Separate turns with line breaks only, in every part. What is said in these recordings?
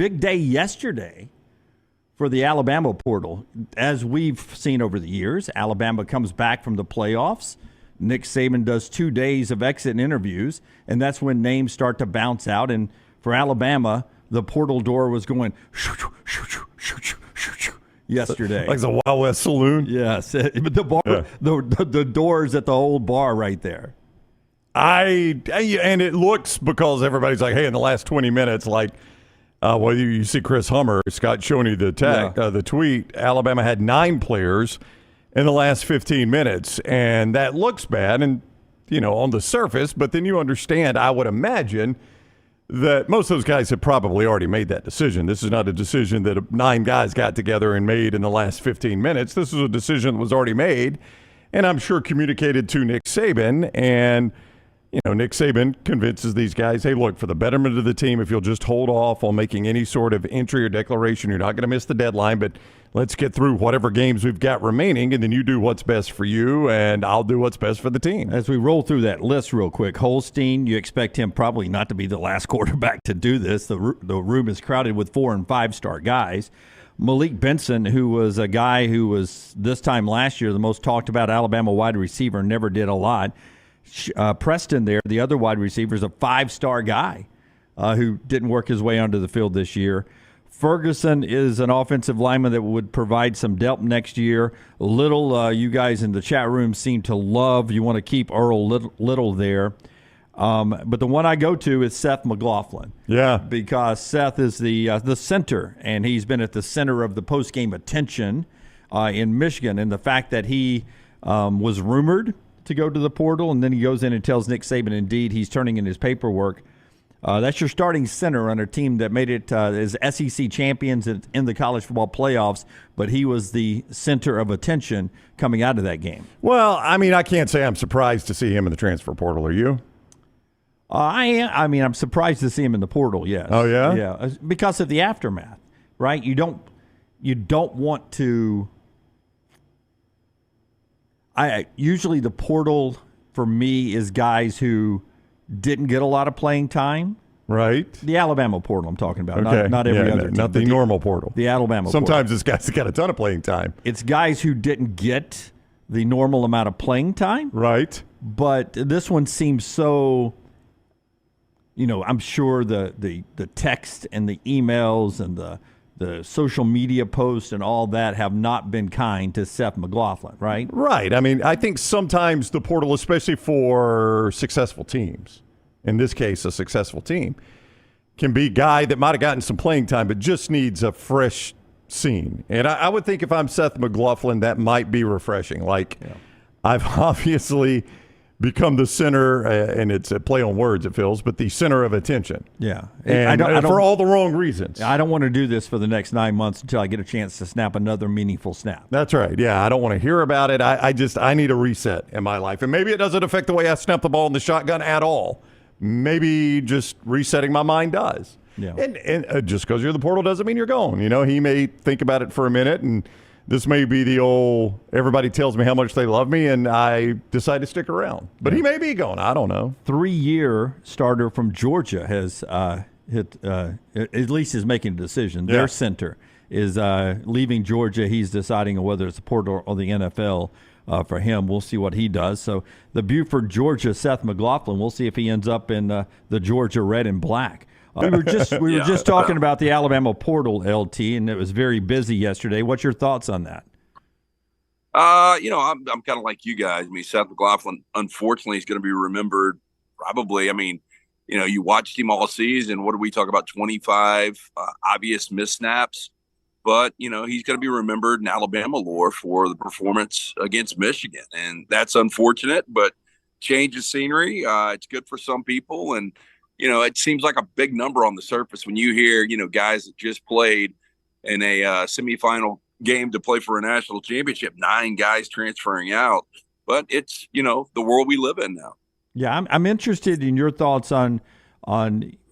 big day yesterday for the Alabama portal. As we've seen over the years, Alabama comes back from the playoffs. Nick Saban does 2 days of exit interviews, and that's when names start to bounce out. And for Alabama, the portal door was going yesterday.
Like the Wild West Saloon?
Yes. But the bar, the doors at the old bar right there.
And it looks, because everybody's like, hey, in the last 20 minutes, like, well, you see Chris Hummer, Scott showing you the tweet, Alabama had 9 players in the last 15 minutes, and that looks bad, and, on the surface, but then you understand, I would imagine, that most of those guys have probably already made that decision. This is not a decision that 9 guys got together and made in the last 15 minutes. This is a decision that was already made, and I'm sure communicated to Nick Saban, and Nick Saban convinces these guys, hey, look, for the betterment of the team, if you'll just hold off on making any sort of entry or declaration, you're not going to miss the deadline, but let's get through whatever games we've got remaining, and then you do what's best for you, and I'll do what's best for the team.
As we roll through that list real quick, Holstein, you expect him probably not to be the last quarterback to do this. The room is crowded with 4- and 5-star guys. Malik Benson, who was a guy who was this time last year the most talked about Alabama wide receiver, never did a lot. Preston there, the other wide receiver, is a 5-star guy who didn't work his way onto the field this year. Ferguson is an offensive lineman that would provide some depth next year. Little, you guys in the chat room seem to love. You want to keep Earl Little there. But the one I go to is Seth McLaughlin.
Yeah.
Because Seth is the center, and he's been at the center of the post-game attention in Michigan. And the fact that he was rumored to go to the portal, and then he goes in and tells Nick Saban, indeed, he's turning in his paperwork. That's your starting center on a team that made it as SEC champions in the college football playoffs, but he was the center of attention coming out of that game.
Well, I mean, I can't say I'm surprised to see him in the transfer portal. Are you?
I'm surprised to see him in the portal, yes.
Oh, yeah?
Yeah, because of the aftermath, right? You don't want to – usually the portal for me is guys who didn't get a lot of playing time.
Right.
The Alabama portal I'm talking about,
okay.
not every other team.
Not the normal portal.
The Alabama
Sometimes
portal.
this guy's got a ton of playing time.
It's guys who didn't get the normal amount of playing time.
Right.
But this one seems so, I'm sure the text and the emails and the social media posts and all that have not been kind to Seth McLaughlin, right?
Right. I mean, I think sometimes the portal, especially for successful teams, in this case, a successful team, can be a guy that might have gotten some playing time but just needs a fresh scene. And I would think if I'm Seth McLaughlin, that might be refreshing. I've obviously become the center, and it's a play on words, it feels, but the center of attention.
Yeah.
And for all the wrong reasons.
I don't want to do this for the next 9 months until I get a chance to snap another meaningful snap.
That's right. Yeah, I don't want to hear about it. I need a reset in my life. And maybe it doesn't affect the way I snap the ball in the shotgun at all. Maybe just resetting my mind does.
Yeah.
And just because you're the portal doesn't mean you're gone. He may think about it for a minute, and this may be the old, everybody tells me how much they love me, and I decide to stick around. But he may be gone. I don't know.
3-year starter from Georgia has at least is making a decision.
Yeah.
Their center is leaving Georgia. He's deciding whether it's the portal or the NFL for him. We'll see what he does. So the Buford, Georgia, Seth McLaughlin, we'll see if he ends up in the Georgia red and black. We were just talking about the Alabama portal, LT, and it was very busy yesterday. What's your thoughts on that?
I'm kind of like you guys. Seth McLaughlin, unfortunately, is going to be remembered probably. You watched him all season. What do we talk about? 25 obvious missnaps. But, he's going to be remembered in Alabama lore for the performance against Michigan. And that's unfortunate, but change of scenery. It's good for some people. And, it seems like a big number on the surface when you hear, guys that just played in a semifinal game to play for a national championship, 9 guys transferring out. But it's, the world we live in now.
Yeah, I'm interested in your thoughts on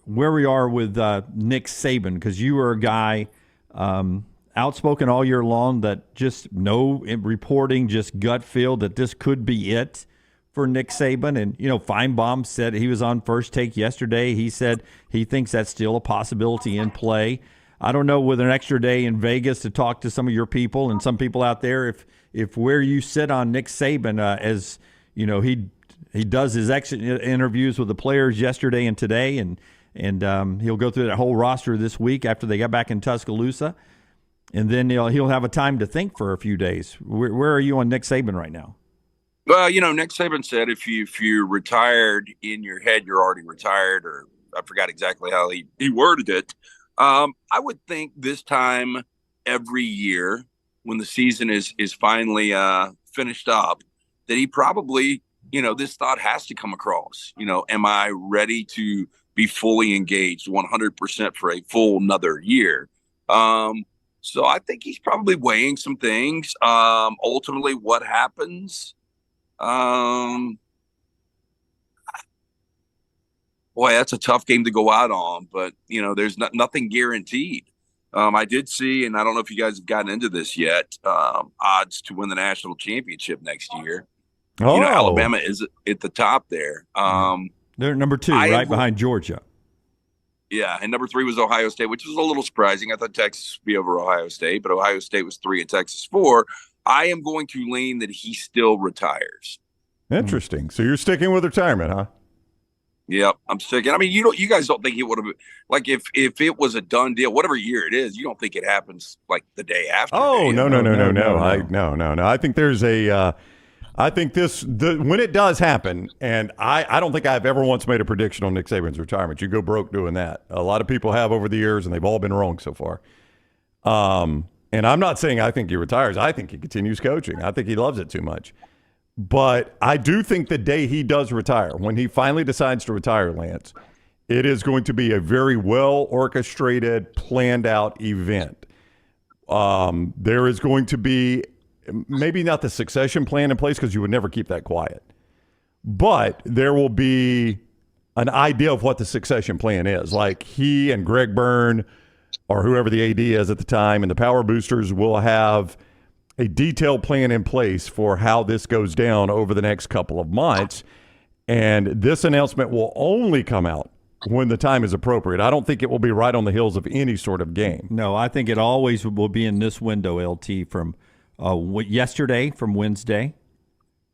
where we are with Nick Saban, because you were a guy outspoken all year long that just no reporting, just gut feel that this could be it for Nick Saban. And, Feinbaum said he was on First Take yesterday. He said he thinks that's still a possibility in play. I don't know, with an extra day in Vegas to talk to some of your people and some people out there, if where you sit on Nick Saban, as you know, he does his exit interviews with the players yesterday and today, and he'll go through that whole roster this week after they got back in Tuscaloosa, and then he'll have a time to think for a few days. Where are you on Nick Saban right now?
Well, Nick Saban said if you're retired in your head, you're already retired, or I forgot exactly how he worded it. I would think this time every year when the season is finally finished up, that he probably, this thought has to come across. Am I ready to be fully engaged 100% for a full another year? So I think he's probably weighing some things. Ultimately, what happens? Boy, that's a tough game to go out on, but there's nothing guaranteed. I did see, and I don't know if you guys have gotten into this yet, odds to win the national championship next year.
Oh.
Alabama is at the top there.
They're number 2, right behind Georgia.
Yeah, and number 3 was Ohio State, which was a little surprising. I thought Texas would be over Ohio State, but Ohio State was 3 and Texas 4. I am going to lean that he still retires.
Interesting. So you're sticking with retirement, huh?
Yep, I'm sticking. I mean, you guys don't think it would have been like if it was a done deal, whatever year it is, you don't think it happens like the day after?
Oh, no. I think there's a. I think when it does happen, and I don't think I've ever once made a prediction on Nick Saban's retirement. You go broke doing that. A lot of people have over the years, and they've all been wrong so far. And I'm not saying I think he retires. I think he continues coaching. I think he loves it too much. But I do think the day he does retire, when he finally decides to retire, Lance, it is going to be a very well-orchestrated, planned-out event. There is going to be maybe not the succession plan in place because you would never keep that quiet. But there will be an idea of what the succession plan is. Like he and Greg Byrne or whoever the AD is at the time and the power boosters will have a detailed plan in place for how this goes down over the next couple of months. And this announcement will only come out when the time is appropriate. I don't think it will be right on the heels of any sort of game.
No, I think it always will be in this window, LT, from yesterday, from Wednesday,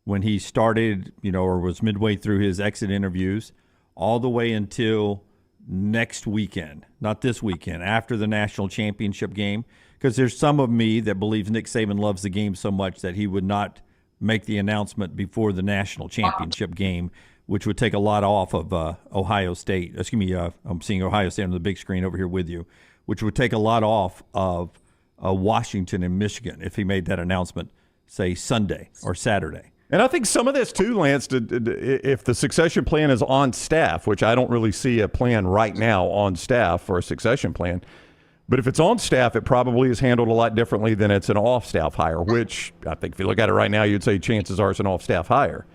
when he started, or was midway through his exit interviews, all the way until next weekend, not this weekend, after the national championship game, because there's some of me that believes Nick Saban loves the game so much that he would not make the announcement before the national championship game, which would take a lot off of Ohio State. Excuse me, I'm seeing Ohio State on the big screen over here with you, which would take a lot off of Washington and Michigan if he made that announcement, say, Sunday or Saturday.
And I think some of this, too, Lance, if the succession plan is on staff, which I don't really see a plan right now on staff for a succession plan, but if it's on staff, it probably is handled a lot differently than it's an off-staff hire, which I think if you look at it right now, you'd say chances are it's an off-staff hire.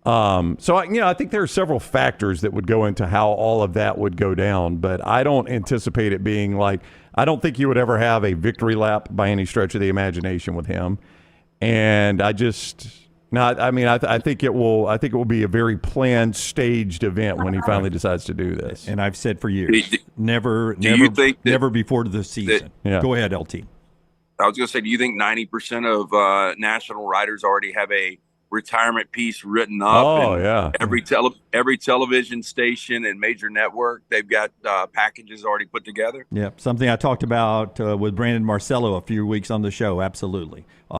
So, I think there are several factors that would go into how all of that would go down, but I don't anticipate it being like – I don't think you would ever have a victory lap by any stretch of the imagination with him. And I just – I think it will be a very planned, staged event when he finally decides to do this.
And I've said for years, never before the season.
Yeah.
Go ahead, LT.
I was going to say, do you think 90% of national writers already have a retirement piece written up?
Oh, yeah.
Every television station and major network, they've got packages already put together.
Yeah, something I talked about with Brandon Marcello a few weeks on the show. Absolutely.